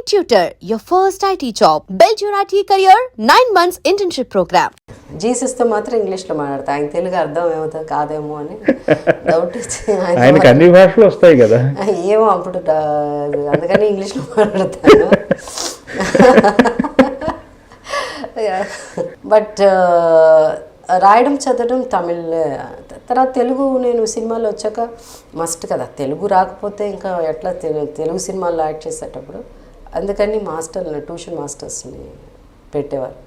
Tutor, your first IT job. Build your IT career, 9 months internship program. జీసస్తో మాత్రం ఇంగ్లీష్లో మాట్లాడతా, ఆయన తెలుగు అర్థం ఏమవుతుంది కాదేమో అని డౌట్ వచ్చి ఆయనకి అన్ని భాషలు వస్తాయి కదా, ఏమో అప్పుడు అందుకని ఇంగ్లీష్లో మాట్లాడతాను. బట్ రాయడం చదవడం తమిళ్, తర్వాత తెలుగు నేను సినిమాలో వచ్చాక మస్ట్ కదా, తెలుగు రాకపోతే ఇంకా ఎట్లా తెలుగు సినిమాల్లో యాక్ట్ చేసేటప్పుడు, అందుకని ట్యూషన్ మాస్టర్స్ని పెట్టేవారు.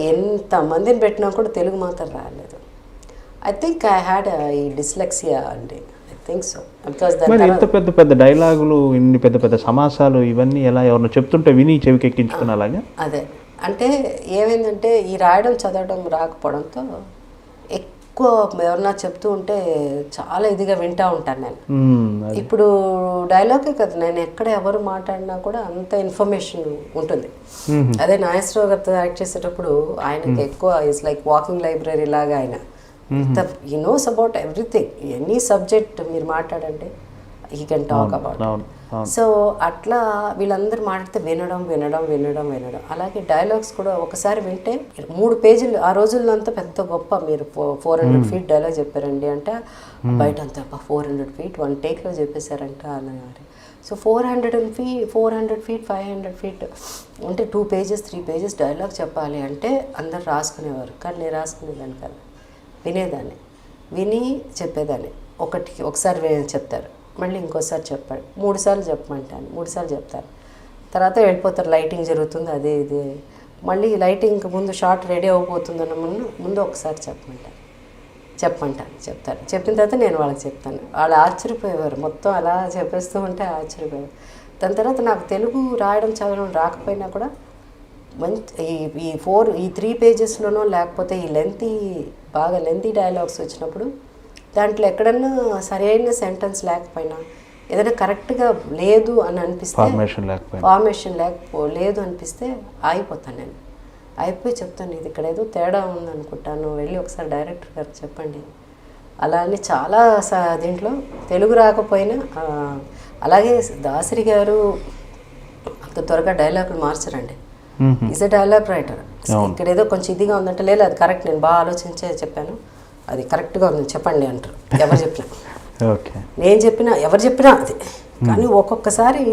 ఎంతమందిని పెట్టినా కూడా తెలుగు మాత్రం రాలేదు. ఐ థింక్ ఐ హ్యాడ్ ఈ డిస్లెక్సియా అండి, ఐ థింక్ సో. బికాస్ ఇంత పెద్ద పెద్ద డైలాగులు, ఇన్ని పెద్ద పెద్ద సమాసాలు, ఇవన్నీ ఎలా ఎవరిని చెప్తుంటే విని చెవికెక్కించుకునేలాగా. అదే అంటే ఏమైందంటే ఈ రాయడం చదవడం రాకపోవడంతో ఎక్కువ ఎవరన్నా చెప్తూ ఉంటే చాలా ఇదిగా వింటూ ఉంటాను నేను. ఇప్పుడు డైలాగే కదా, నేను ఎక్కడ ఎవరు మాట్లాడినా కూడా అంత ఇన్ఫర్మేషన్ ఉంటుంది. అదే నాగేశ్వరరావు గారితో యాక్ట్ చేసేటప్పుడు ఆయనకి ఎక్కువ ఇట్స్ లైక్ వాకింగ్ లైబ్రరీ లాగా. ఆయన he knows about everything, any subject మీరు మాట్లాడండి he can talk about. So అట్లా వీళ్ళందరూ మాట్లాడితే వినడం వినడం వినడం వినడం. అలాగే డైలాగ్స్ కూడా ఒకసారి వింటే 3 పేజీలు, ఆ రోజుల్లో అంతా పెద్ద గొప్ప, మీరు 400 feet డైలాగ్ చెప్పారండి అంటే బయట అంతా 400 feet 1 టేక్లో చెప్పేశారంట అన్నగారు. సో 400 feet 500 feet అంటే 2 pages 3 pages డైలాగ్ చెప్పాలి అంటే అందరు రాసుకునేవారు. కానీ నేను రాసుకునేదాన్ని కాదు, వినేదాన్ని, విని చెప్పేదాన్ని. ఒకసారి చెప్తారు, మళ్ళీ ఇంకోసారి చెప్పాడు, 3 సార్లు చెప్పమంటాను, 3 సార్లు చెప్తారు. తర్వాత వెళ్ళిపోతారు, లైటింగ్ జరుగుతుంది అదే ఇది, మళ్ళీ లైటింగ్ ముందు షార్ట్ రెడీ అయిపోతుందన్న ముందు ఒకసారి చెప్పమంటాను చెప్తారు. చెప్పిన తర్వాత నేను వాళ్ళకి చెప్తాను. వాళ్ళు ఆశ్చర్యపోయేవారు, మొత్తం అలా చెప్పేస్తూ ఉంటే ఆశ్చర్యపోయేవారు. దాని తర్వాత నాకు తెలుగు రాయడం చదవడం రాకపోయినా కూడా మంచి ఈ 3 pagesలోనో లేకపోతే ఈ బాగా లెంతీ డైలాగ్స్ వచ్చినప్పుడు దాంట్లో ఎక్కడన్నా సరైన సెంటెన్స్ లేకపోయినా, ఏదైనా కరెక్ట్గా లేదు అని అనిపిస్తే, ఫార్మేషన్ లేదు అనిపిస్తే ఆగిపోతాను నేను. అయిపోయి చెప్తాను, ఇది ఇక్కడ ఏదో తేడా ఉందనుకుంటాను, వెళ్ళి ఒకసారి డైరెక్టర్ గారికి చెప్పండి. అలా అని చాలా దీంట్లో తెలుగు రాకపోయినా. అలాగే దాసరి గారు అంత త్వరగా డైలాగులు మార్చరండి. Is a dialogue writer. ఇక్కడ ఏదో కొంచెం ఇదిగా ఉందంటే, లేదు అది కరెక్ట్, నేను బాగా ఆలోచించే చెప్పాను, అది కరెక్ట్గా ఉంది చెప్పండి అంటారు. ఎవరు చెప్పినా, నేను చెప్పినా ఎవరు చెప్పినా అది. కానీ ఒక్కొక్కసారి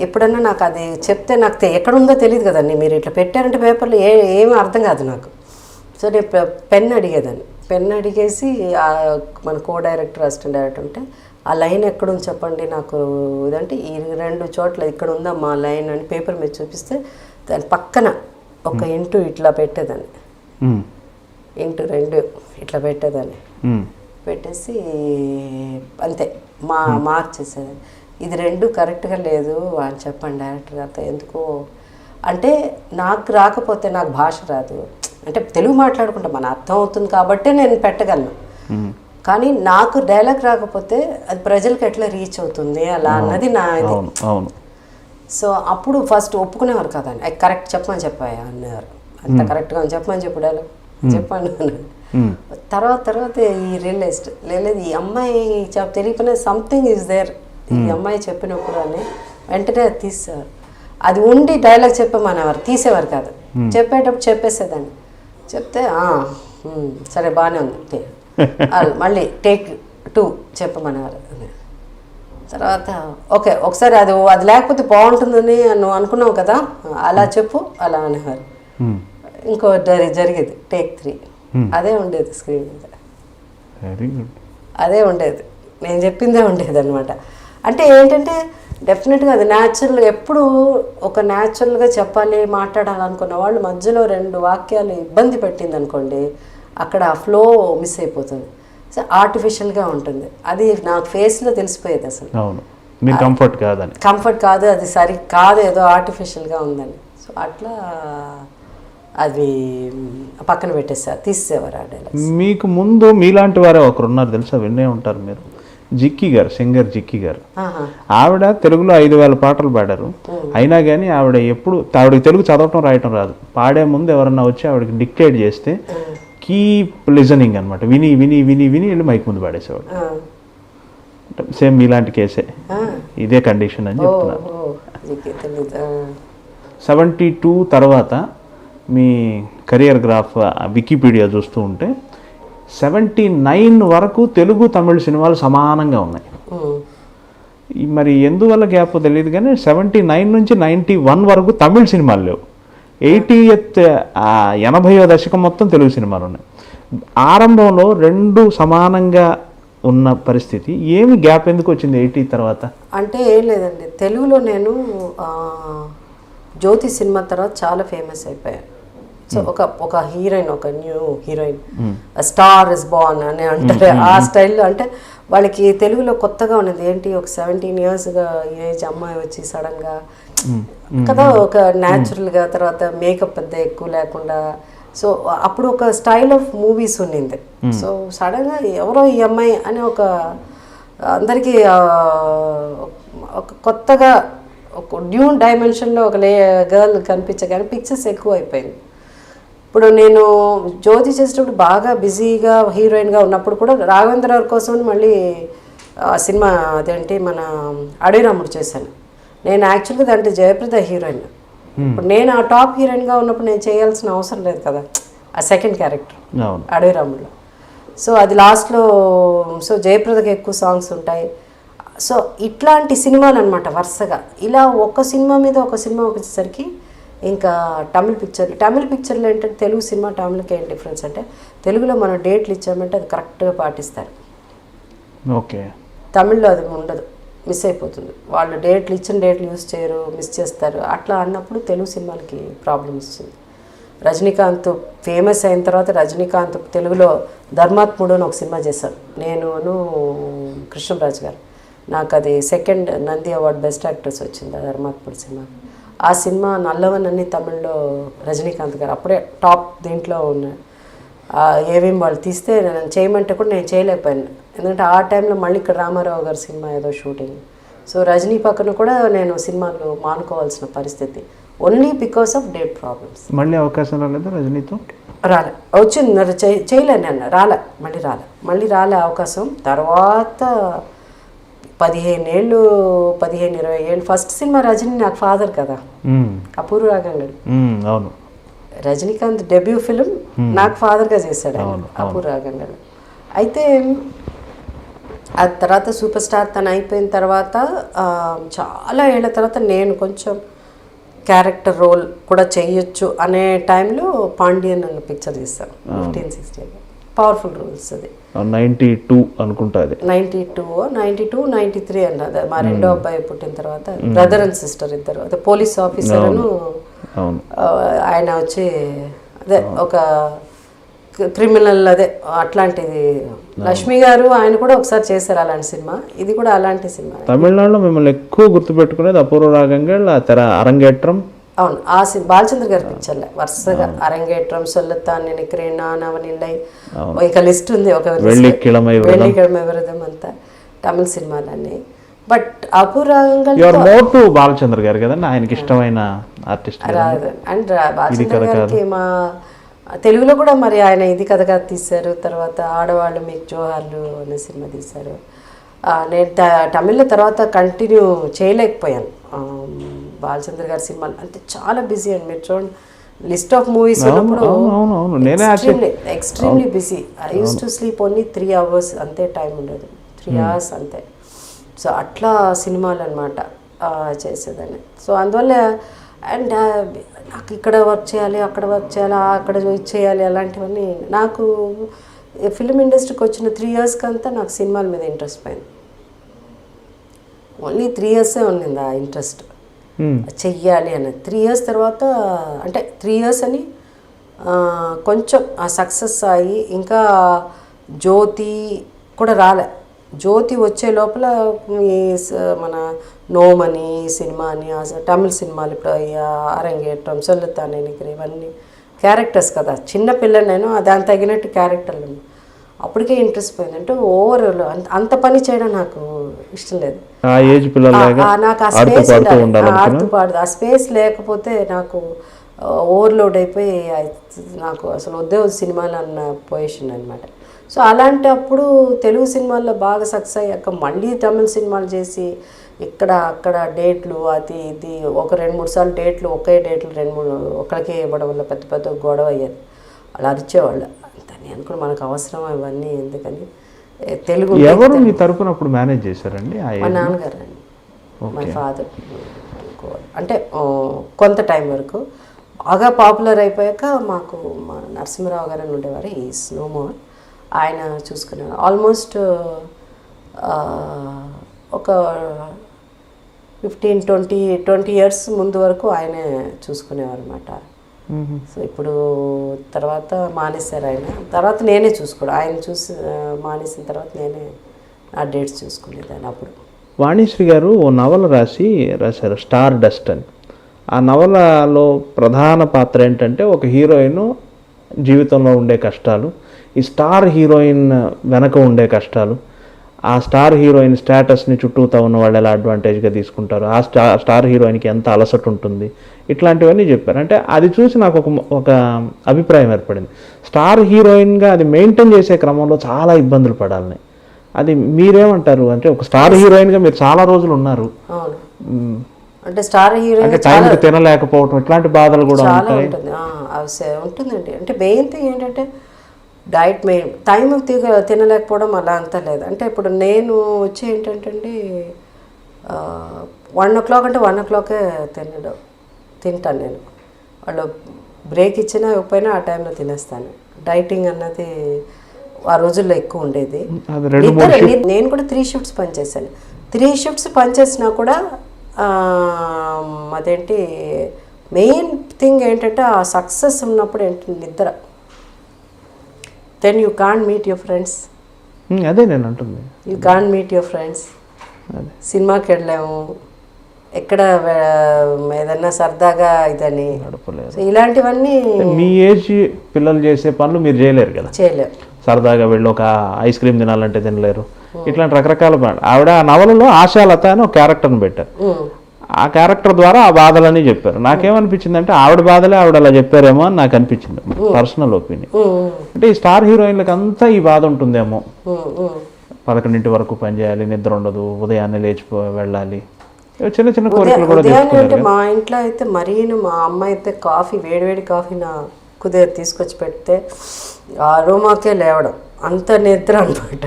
ఎప్పుడన్నా నాకు అది చెప్తే నాకు ఎక్కడుందో తెలియదు కదండి, మీరు ఇట్లా పెట్టారంటే పేపర్లో ఏమీ అర్థం కాదు నాకు. సో నేను పెన్ అడిగేదాన్ని, పెన్ అడిగేసి మన డైరెక్టర్ అసిస్టెంట్ డైరెక్టర్ ఉంటే ఆ లైన్ ఎక్కడుంది చెప్పండి నాకు ఇదంటే, ఈ 2 చోట్ల ఇక్కడ ఉందమ్మా లైన్ అని పేపర్ మీద చూపిస్తే దాని పక్కన ఒక ఇంటూ ఇట్లా పెట్టేదాన్ని, ఇంటూ 2 ఇట్లా పెట్టేదాన్ని, పెట్టేసి అంతే మార్క్ చేసేదాన్ని. ఇది 2 కరెక్ట్గా లేదు అని చెప్పండి డైరెక్టర్ గారితో. ఎందుకు అంటే నాకు రాకపోతే, నాకు భాష రాదు అంటే తెలుగు మాట్లాడుకుంటా మన అర్థం అవుతుంది కాబట్టి నేను పెట్టగలను. కానీ నాకు డైలాగ్ రాకపోతే అది ప్రజలకు ఎట్లా రీచ్ అవుతుంది అలా అన్నది నా ఇది. సో అప్పుడు ఫస్ట్ ఒప్పుకునేవారు కదండి, అది కరెక్ట్ చెప్పమని చెప్పాయా అన్నారు, అంత కరెక్ట్గా చెప్పమని చెప్పు డైలాగ్ చెప్పండి అన్నాను. తర్వాత ఈ రియలైజ్డ్ లేదు, ఈ అమ్మాయి తెలియకపోయినా సంథింగ్ ఈజ్ దేర్, ఈ అమ్మాయి చెప్పినప్పుడు అని వెంటనే అది తీసేవారు. అది ఉండి డైలాగ్ చెప్పమనేవారు, తీసేవారు కాదు. చెప్పేటప్పుడు చెప్పేసేదాన్ని, చెప్తే సరే బాగానే ఉంది, మళ్ళీ టేక్ 2 చెప్పమనేవారు. తర్వాత ఓకే ఒకసారి అది లేకపోతే బాగుంటుందని నువ్వు అనుకున్నావు కదా, అలా చెప్పు అలా అనేవారు. ఇంకో జరిగేది టేక్ 3, అదే ఉండేది స్క్రీన్ మీద, అదే ఉండేది, నేను చెప్పిందే ఉండేది అనమాట. అంటే ఏంటంటే డెఫినెట్గా అది న్యాచురల్, ఎప్పుడు ఒక న్యాచురల్గా చెప్పాలి మాట్లాడాలనుకున్న వాళ్ళు మధ్యలో 2 వాక్యాలు ఇబ్బంది పెట్టింది అనుకోండి, అక్కడ ఆ ఫ్లో మిస్ అయిపోతుంది. సో ఆర్టిఫిషియల్గా ఉంటుంది, అది నాకు ఫేస్లో తెలిసిపోయేది అసలు. కంఫర్ట్ కాదు, అది సరి కాదు, ఏదో ఆర్టిఫిషియల్గా ఉందని. సో అట్లా అది పక్కన పెట్టేసారు, తీసేవారు ఆ డైలాగ్స్. మీకు ముందు మీలాంటి వారే ఒకరు ఉన్నారు తెలుసా, వినే ఉంటారు మీరు, జిక్కి గారు, సింగర్ జిక్కి గారు. ఆవిడ తెలుగులో 5000 పాటలు పాడారు. అయినా కానీ ఆవిడకి తెలుగు చదవటం రాయటం రాదు. పాడే ముందు ఎవరన్నా వచ్చి ఆవిడకి డిక్టేట్ చేస్తే కీప్ లిజనింగ్ అనమాట, విని విని విని విని వెళ్ళి మైక్ ముందు పాడేసేవాడు. సేమ్ మీలాంటి కేసే, ఇదే కండిషన్ అని చెప్తున్నారు. తెలీదు. 72 తర్వాత మీ కెరియర్ గ్రాఫ్ వికీపీడియా చూస్తూ ఉంటే 79 వరకు తెలుగు తమిళ సినిమాలు సమానంగా ఉన్నాయి. మరి ఎందువల్ల గ్యాప్ తెలియదు కానీ 79 నుంచి 91 వరకు తమిళ సినిమాలు లేవు. 80వ దశకం మొత్తం తెలుగు సినిమాలు ఉన్నాయి. ఆరంభంలో రెండు సమానంగా ఉన్న పరిస్థితి, ఏమి గ్యాప్ ఎందుకు వచ్చింది 80 తర్వాత? అంటే ఏం లేదండి, తెలుగులో నేను జ్యోతి సినిమా తర్వాత చాలా ఫేమస్ అయిపోయాను. సో ఒక హీరోయిన్, ఒక new heroine, star is born అని అంటారు ఆ స్టైల్లో. అంటే వాళ్ళకి తెలుగులో కొత్తగా ఉన్నది ఏంటి, ఒక 17 yearsగా ఏజ్ అమ్మాయి వచ్చి సడన్గా కదా, ఒక న్యాచురల్గా, తర్వాత మేకప్ పెద్ద ఎక్కువ లేకుండా. సో అప్పుడు ఒక స్టైల్ ఆఫ్ మూవీస్ ఉన్నింది. సో సడన్గా ఎవరో ఈ అమ్మాయి అని ఒక అందరికీ ఒక కొత్తగా ఒక న్యూ డైమెన్షన్లో ఒక గర్ల్ కనిపించగానే పిక్చర్స్ ఎక్కువ అయిపోయింది. ఇప్పుడు నేను జ్యోతి చేసేటప్పుడు బాగా బిజీగా హీరోయిన్గా ఉన్నప్పుడు కూడా రాఘవేంద్రరావు కోసం మళ్ళీ సినిమా అదేంటి మన అడవిరాముడు చేశాను. నేను యాక్చువల్గా దాంట్లో జయప్రద హీరోయిన్. ఇప్పుడు నేను ఆ టాప్ హీరోయిన్గా ఉన్నప్పుడు నేను చేయాల్సిన అవసరం లేదు కదా ఆ సెకండ్ క్యారెక్టర్ అడవిరాముడులో. సో అది లాస్ట్లో, సో జయప్రదకి ఎక్కువ సాంగ్స్ ఉంటాయి. సో ఇట్లాంటి సినిమాలు అనమాట వరుసగా. ఇలా ఒక సినిమా మీద ఒక సినిమా వచ్చేసరికి ఇంకా తమిళ పిక్చర్లు ఏంటంటే తెలుగు సినిమా తమిళకి ఏం డిఫరెన్స్ అంటే, తెలుగులో మనం డేట్లు ఇచ్చామంటే అది కరెక్ట్గా పాటిస్తారు. ఓకే. తమిళ్లో అది ఉండదు, మిస్ అయిపోతుంది. వాళ్ళు డేట్లు ఇచ్చిన డేట్లు యూజ్ చేయరు, మిస్ చేస్తారు. అట్లా అన్నప్పుడు తెలుగు సినిమాలకి ప్రాబ్లం వస్తుంది. రజనీకాంత్ ఫేమస్ అయిన తర్వాత రజనీకాంత్ తెలుగులో ధర్మాత్ముడు అని ఒక సినిమా చేశాను నేను కృష్ణరాజు గారు. నాకు అది second Nandi award best actress వచ్చింది ఆ ధర్మాత్ముడు సినిమా. ఆ సినిమా నల్లవన్ అని తమిళ్లో రజనీకాంత్ గారు అప్పుడే టాప్ దీంట్లో ఉన్నాయి. ఏమేమి వాళ్ళు తీస్తే నేను చేయమంటే కూడా నేను చేయలేకపోయాను. ఎందుకంటే ఆ టైంలో మళ్ళీ ఇక్కడ రామారావు గారి సినిమా ఏదో షూటింగ్. సో రజనీ పక్కన కూడా నేను సినిమాలు మానుకోవాల్సిన పరిస్థితి, only because of date problems. మళ్ళీ అవకాశం రాలేదు రజనీతో? రాలే, వచ్చింది చేయలేను అన్న, మళ్ళీ రాలే అవకాశం. తర్వాత 15-20 ఏళ్ళు ఫస్ట్ సినిమా రజనీ నాకు ఫాదర్ కదా, అపూర్వ రాగంగడు. అవును, రజనీకాంత్ డెబ్యూ ఫిలిం నాకు ఫాదర్గా చేశాడు అపూర్వ రాగంగడు. అయితే ఆ తర్వాత సూపర్ స్టార్ తను అయిపోయిన తర్వాత చాలా ఏళ్ళ తర్వాత నేను కొంచెం క్యారెక్టర్ రోల్ కూడా చేయొచ్చు అనే టైంలో పాండ్యన్ అన్న పిక్చర్ తీస్తాను 15-16. Powerful roles. అది 92 అనుకుంటా, అది 92-93 అన్నది. మా రెండో అబ్బాయి పుట్టిన తర్వాత బ్రదర్ అండ్ సిస్టర్ ఇద్దరు, అదే పోలీస్ ఆఫీసర్ను ఆయన వచ్చి అదే ఒక క్రిమినల్, అదే అట్లాంటిది. లక్ష్మి గారు ఆయన కూడా ఒకసారి చేశారు అలాంటి సినిమా. ఇది కూడా అలాంటి సినిమా. తమిళనాడులో మిమ్మల్ని ఎక్కువ గుర్తుపెట్టుకునేది అపూర్వ రాగంగల్, తెర అరంగేట్రం. అవును, ఆ బాలచంద్ర గారి పిక్చర్లే వరుసగా అరంగేట్రం, సొల్లత్తాన్ నిனைக்கிறேன், నవనిల్లై, ఇంకా లిస్ట్ ఉంది. ఒక వెள்ளிக்கிழமை విరదం అంతా తమిళ సినిమాలన్నీ. బట్ అపూర్వ రాగంగల్ బాలచంద్ర గారు కదండి ఆయనకి ఇష్టమైన ఆర్టిస్ట్. అండ్ బాలచంద్ర గారికి మా తెలుగులో కూడా మరి ఆయన ఇది కథగా తీశారు. తర్వాత ఆడవాళ్ళు మీకు జోహార్లు అనే సినిమా తీశారు. నేను తమిళ్లో తర్వాత కంటిన్యూ చేయలేకపోయాను బాలచంద్ర గారి సినిమాలు. అంటే చాలా బిజీ అండి, మీరు చూడండి లిస్ట్ ఆఫ్ మూవీస్ ఉన్నప్పుడు extremely busy. I use to sleep only 3 hours అంతే, టైం ఉండదు, 3 hours అంతే. సో అట్లా సినిమాలు అనమాట చేసేదాన్ని. సో అందువల్ల అండ్ నాకు ఇక్కడ వర్క్ చేయాలి, అక్కడ వర్క్ చేయాలి, అక్కడ చేయాలి, అలాంటివన్నీ. నాకు ఫిల్మ్ ఇండస్ట్రీకి వచ్చిన 3 years కంతా నాకు సినిమాల మీద ఇంట్రెస్ట్ పోయింది. ఓన్లీ 3 years ఉన్నింది ఆ ఇంట్రెస్ట్ చెయ్యాలి అన్నది. 3 years తర్వాత అంటే 3 years అని కొంచెం సక్సెస్ అయ్యి ఇంకా జ్యోతి కూడా రాలే. జ్యోతి వచ్చే లోపల మన నోమని సినిమా అని తమిళ సినిమాలు ఇప్పుడు అరంగేట్రం, సొల్లత్తాన్ నిனைக்கிறேன், ఇవన్నీ క్యారెక్టర్స్ కదా. చిన్నపిల్ల నేను దానికి తగినట్టు క్యారెక్టర్లు అప్పటికే ఇంట్రెస్ట్ పోయింది. అంటే ఓవరాల్ అంత పని చేయడం నాకు ఇష్టం లేదు. నాకు ఆ స్పేస్ ఆడుతూ ఆ స్పేస్ లేకపోతే నాకు ఓవర్లోడ్ అయిపోయి నాకు అసలు వద్దే సినిమాలు అన్న పొజిషన్ అనమాట. సో అలాంటప్పుడు తెలుగు సినిమాల్లో బాగా సక్సెస్ అయ్యాక మళ్ళీ తమిళ సినిమాలు చేసి ఇక్కడ అక్కడ డేట్లు అది ఇది ఒక 2-3 సార్లు డేట్లు ఒకే డేట్లు 2-3 ఒకరికే ఇవ్వడం వల్ల పెద్ద పెద్ద గొడవ అయ్యేది. అలా అరిచేవాళ్ళు. నేను కూడా మనకు అవసరం ఇవన్నీ ఎందుకని తెలుగు. ఎవరు మీ తరపున అప్పుడు మేనేజ్ చేశారండి? మా నాన్నగారు అండి, మా ఫాదర్. అంటే కొంత టైం వరకు బాగా పాపులర్ అయిపోయాక మాకు మా నరసింహరావు గారు అని ఉండేవారు, ఈస్ నో మోర్. ఆయన చూసుకునేవారు. ఆల్మోస్ట్ ఒక 15-20 ఇయర్స్ ముందు వరకు ఆయనే చూసుకునేవారు అనమాట. సో ఇప్పుడు తర్వాత మానేశారు ఆయన. తర్వాత నేనే చూసుకోవడం, ఆయన మానేసిన తర్వాత నేనే ఆ డేట్స్ చూసుకునేదాన్ని. అప్పుడు వాణిశ్రీ గారు ఓ నవల రాశారు, స్టార్ డస్ట్ అని. ఆ నవలలో ప్రధాన పాత్ర ఏంటంటే ఒక హీరోయిన్ జీవితంలో ఉండే కష్టాలు, ఈ స్టార్ హీరోయిన్ వెనక ఉండే కష్టాలు, ఆ స్టార్ హీరోయిన్ స్టేటస్ని చుట్టూతా ఉన్న వాళ్ళు ఎలా అడ్వాంటేజ్గా తీసుకుంటారు, ఆ స్టార్ హీరోయిన్కి ఎంత అలసట ఉంటుంది, ఇట్లాంటివన్నీ చెప్పారు. అంటే అది చూసి నాకు ఒక అభిప్రాయం ఏర్పడింది. స్టార్ హీరోయిన్గా అది మెయింటైన్ చేసే క్రమంలో చాలా ఇబ్బందులు పడాలని. అది మీరేమంటారు? అంటే ఒక స్టార్ హీరోయిన్గా మీరు చాలా రోజులు ఉన్నారు, అంటే స్టార్ హీరోయిన్ టైంకి తినలేకపోవటం ఇట్లాంటి బాధలు కూడా చాలా ఉంటుంది. ఉంటుందండి. అంటే మెయిన్ థింగ్ ఏంటంటే డైట్ మెయిన్, టైం తినలేకపోవడం అలా అంతా లేదు. అంటే ఇప్పుడు నేను వచ్చి ఏంటంటే అండి 1 o'clock అంటే 1 o'clock తింటాను నేను. వాళ్ళు బ్రేక్ ఇచ్చినా ఇవ్వకపోయినా ఆ టైంలో తినేస్తాను. డైటింగ్ అన్నది ఆ రోజుల్లో ఎక్కువ ఉండేది. నేను కూడా 3 shifts పనిచేశాను. 3 shifts పనిచేసినా కూడా అదేంటి మెయిన్ థింగ్ ఏంటంటే ఆ సక్సెస్ ఉన్నప్పుడు ఏంటంటే నిద్ర. Then you can't meet your friends. అదే నేను అంటుంది, you can't meet your friends. సినిమాకి వెళ్ళాము, ఎక్కడ ఏదన్నా సరదాగా ఇదని ఇలాంటివన్నీ. మీ ఏజ్ పిల్లలు చేసే పనులు మీరు చేయలేరు కదా, చేయలేరు. సరదాగా వెళ్ళి ఒక ఐస్ క్రీమ్ తినాలంటే తినలేరు. ఇట్లాంటి రకరకాల ఆవిడ ఆ నవలలో ఆశాలత అని ఒక క్యారెక్టర్ని పెట్టారు. ఆ క్యారెక్టర్ ద్వారా ఆ బాధలని చెప్పారు. నాకేమనిపించింది అంటే ఆవిడ బాధలే ఆవిడ అలా చెప్పారేమో అని నాకు అనిపించింది, పర్సనల్ ఒపీనియన్. అంటే ఈ స్టార్ హీరోయిన్లకు అంతా ఈ బాధ ఉంటుందేమో, 11 వరకు పని చేయాలి, నిద్ర ఉండదు, ఉదయాన్నే వెళ్ళాలి, చిన్న చిన్న కోరికలు కూడా. మా ఇంట్లో అయితే మరీ మా అమ్మ అయితే కాఫీ వేడివేడి కాఫీ నా తీసుకొచ్చి పెడితే ఆ రూమాకే లేవడం, అంత నిద్ర అనమాట.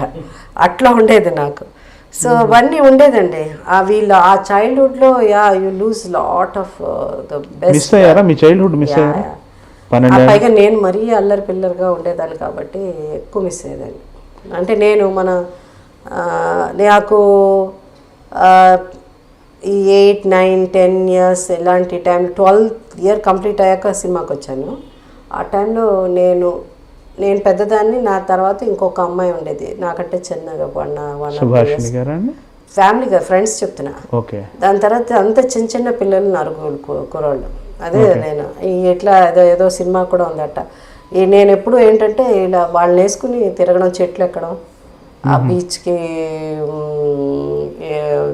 అట్లా ఉండేది నాకు. సో అవన్నీ ఉండేదండి. వీళ్ళ ఆ చైల్డ్హుడ్లో you lose lot of the best. మీ చైల్డ్హుడ్ మిస్ అయ్యారా? పైగా నేను మరీ అల్లరి పిల్లర్గా ఉండేదాన్ని కాబట్టి ఎక్కువ మిస్ అయ్యేదాన్ని. అంటే నేను నాకు ఈ 8, 9, 10 years ఇలాంటి టైం 12th year కంప్లీట్ అయ్యాక సినిమాకి వచ్చాను. ఆ టైంలో నేను పెద్దదాన్ని, నా తర్వాత ఇంకొక అమ్మాయి ఉండేది నాకంటే చిన్నగా, ఫ్యామిలీగా ఫ్రెండ్స్ చెప్తున్నా. దాని తర్వాత అంత చిన్న చిన్న పిల్లలు నరుగులు కుర్రాళ్ళు. అదే నేను ఇట్లా ఏదో సినిమా కూడా ఉందట. నేను ఎప్పుడు ఏంటంటే ఇలా వాళ్ళని వేసుకుని తిరగడం, చెట్లు ఎక్కడం, ఆ బీచ్కి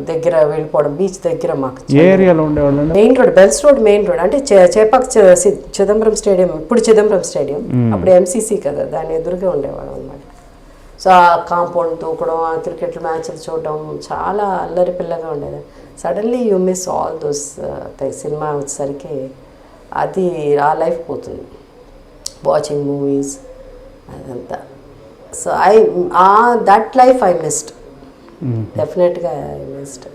దగ్గర వెళ్ళిపోవడం. బీచ్ దగ్గర మాకు main road, Bells road main road. అంటే చేపాక్ చిదంబరం స్టేడియం, ఇప్పుడు చిదంబరం స్టేడియం, అప్పుడు ఎంసీసీ కదా, దాని ఎదురుగా ఉండేవాళ్ళం అనమాట. సో ఆ కాంపౌండ్ దూకడం, ఆ క్రికెట్ మ్యాచ్లు చూడడం, చాలా అల్లరి పిల్లగా ఉండేది. Suddenly you miss all those. Cinema వచ్చేసరికి అది ఆ లైఫ్ పోతుంది, వాచింగ్ మూవీస్ అదంతా. So that life I missed, డెఫినెట్గా ఐ మిస్డ్.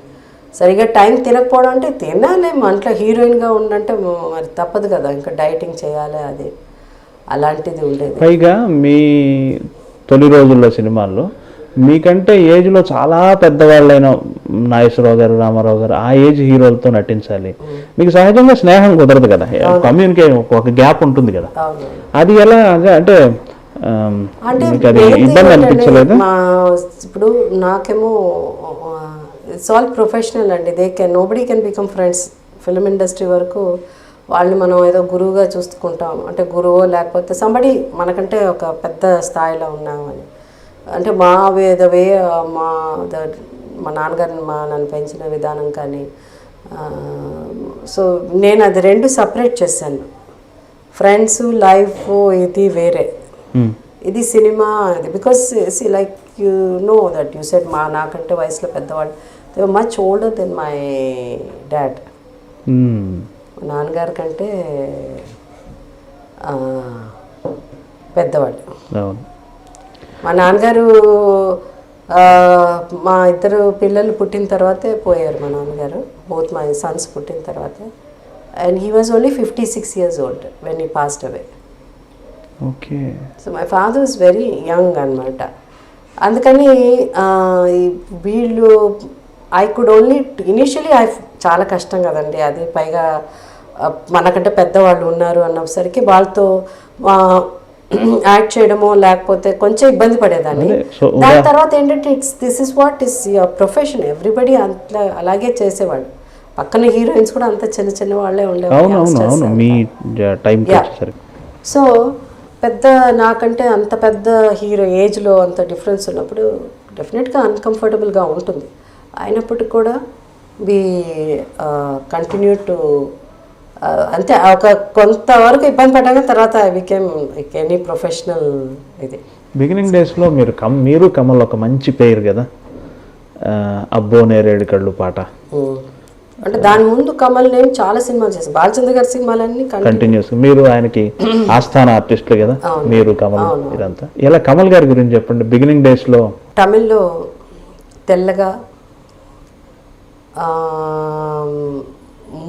సరిగ్గా టైం తినకపోవడం అంటే తినాలేమో, అంట్లో హీరోయిన్గా ఉండంటే మరి తప్పదు కదా, ఇంకా డైటింగ్ చేయాలి, అది అలాంటిది ఉండేది. పైగా మీ తొలి రోజుల్లో సినిమాల్లో మీకంటే ఏజ్లో చాలా పెద్దవాళ్ళైన నాగేశ్వరరావు గారు, రామారావు గారు, ఆ ఏజ్ హీరోలతో నటించాలి. మీకు సహజంగా స్నేహం కుదరదు కదా, కమ్యూనికేషన్ ఒక గ్యాప్ ఉంటుంది కదా. అది ఎలా అంటే ఇబ్బంది అనిపించలేదు? ఇప్పుడు నాకేమో ఇట్స్ ఆల్ ప్రొఫెషనల్ అండి. Nobody can become friends. Film industry వరకు వాళ్ళని మనం ఏదో గురువుగా చూసుకుంటాం, అంటే గురువు లేకపోతే సంబడి మనకంటే ఒక పెద్ద స్థాయిలో ఉన్నామని. అంటే మా నాన్నగారిని నన్ను పెంచిన విధానం కానీ. సో నేను అది 2 సపరేట్ చేశాను. ఫ్రెండ్స్ లైఫ్ ఇది వేరే, ఇది సినిమా ఇది because like you know that you said నాకంటే వయసులో పెద్దవాళ్ళు they were much older than my dad. మా నాన్నగారి కంటే పెద్దవాళ్ళు. మా నాన్నగారు మా ఇద్దరు పిల్లలు పుట్టిన తర్వాతే పోయారు మా నాన్నగారు, బోత్ మై సన్స్ పుట్టిన తర్వాతే. And he was only 56 years old when he passed away. Okay. So my father was very young అనమాట. అందుకని వీళ్ళు ఐ కుడ్ ఓన్లీ ఇనిషియలీ చాలా కష్టం కదండి అది, పైగా మనకంటే పెద్దవాళ్ళు ఉన్నారు అన్నసరికి వాళ్ళతో యాక్ట్ చేయడమో లేకపోతే కొంచెం ఇబ్బంది పడేదాన్ని. దాని తర్వాత ఏంటంటే this is what is your profession, everybody అట్లా అలాగే చేసేవాళ్ళు. పక్కన హీరోయిన్స్ కూడా అంత చిన్న చిన్న వాళ్ళే ఉండేవాళ్ళు. సో పెద్ద నాకంటే అంత పెద్ద హీరో ఏజ్లో అంత డిఫరెన్స్ ఉన్నప్పుడు డెఫినెట్గా అన్కంఫర్టబుల్గా ఉంటుంది. అయినప్పటికీ కూడా వి కంటిన్యూ టు అంతే ఒక కొంతవరకు ఇబ్బంది పడ్డాక తర్వాత ఐ బికేమ్ ఎనీ ప్రొఫెషనల్. ఇది బిగినింగ్ డేస్లో మీరు కమల్ ఒక మంచి పేరు కదా, అబ్బో నేరేడు కళ్ళు పాట. అంటే దాని ముందు కమల్ నేను చాలా సినిమాలు చేశాను, బాలచంద్ర గారి సినిమాలన్నీ కంటిన్యూస్. మీరు ఆయనకి ఆస్థాన ఆర్టిస్టులు కదా మీరు కమల్, ఇదంతా ఇలా కమల్ గారి గురించి చెప్పండి. బిగినింగ్ డేస్లో తమిళ్లో తెల్లగా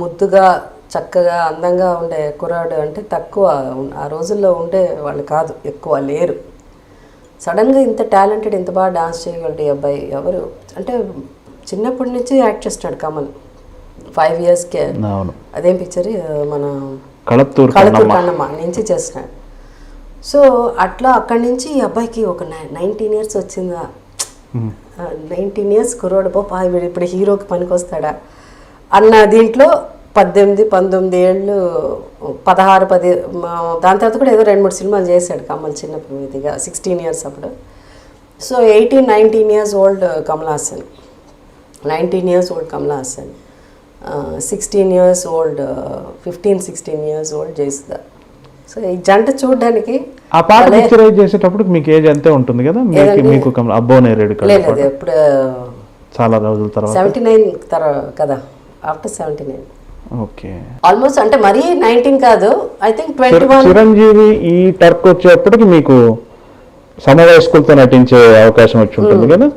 ముద్దుగా చక్కగా అందంగా ఉండే కుర్రాడు అంటే తక్కువ, ఆ రోజుల్లో ఉండే వాళ్ళు కాదు, ఎక్కువ లేరు. సడన్గా ఇంత టాలెంటెడ్, ఇంత బాగా డాన్స్ చేయగలడు ఈ అబ్బాయి ఎవరు అంటే చిన్నప్పటి నుంచి యాక్ట్ చేస్తున్నాడు కమల్. 5 yearsకే అదేం పిక్చర్ మన కళత్తూరు కన్నమ్మ నుంచి చేస్తున్నాడు. సో అట్లా అక్కడి నుంచి ఈ అబ్బాయికి ఒక 19 years వచ్చిందా, 19 years కుర్రాడు పో ఇప్పుడు హీరోకి పనికి వస్తాడా అన్న దీంట్లో 18-19 ఏళ్ళు 16-10 దాని తర్వాత కూడా ఏదో 2-3 సినిమాలు చేశాడు కమల్ చిన్నప్పుడుగా 16 years అప్పుడు. So 18-19 years old Kamal Haasan, 19 years old Kamal Haasan, 16 years old 15-16 years old Jayasudha. So ఈ జంట చూడడానికి ఆ పాట పిక్చరైజ్ చేసేటప్పుడు మీకు ఏజ్ అంతే ఉంటుంది కదా మీకు అబ్బో నేరేడు కళ్ళు? లేదు, ఎప్పుడు చాలా రోజుల తర్వాత 79 తర్వాత కదా, ఆఫ్టర్ 79. ఓకే, ఆల్మోస్ట్ అంటే మరీ 19 కాదు, ఐ థింక్ 21. చిరంజీవి ఈ టర్క్ వచ్చేప్పటికి మీకు సమవయస్కులతో నటించే అవకాశం వచ్చి ఉంటుంది కదా.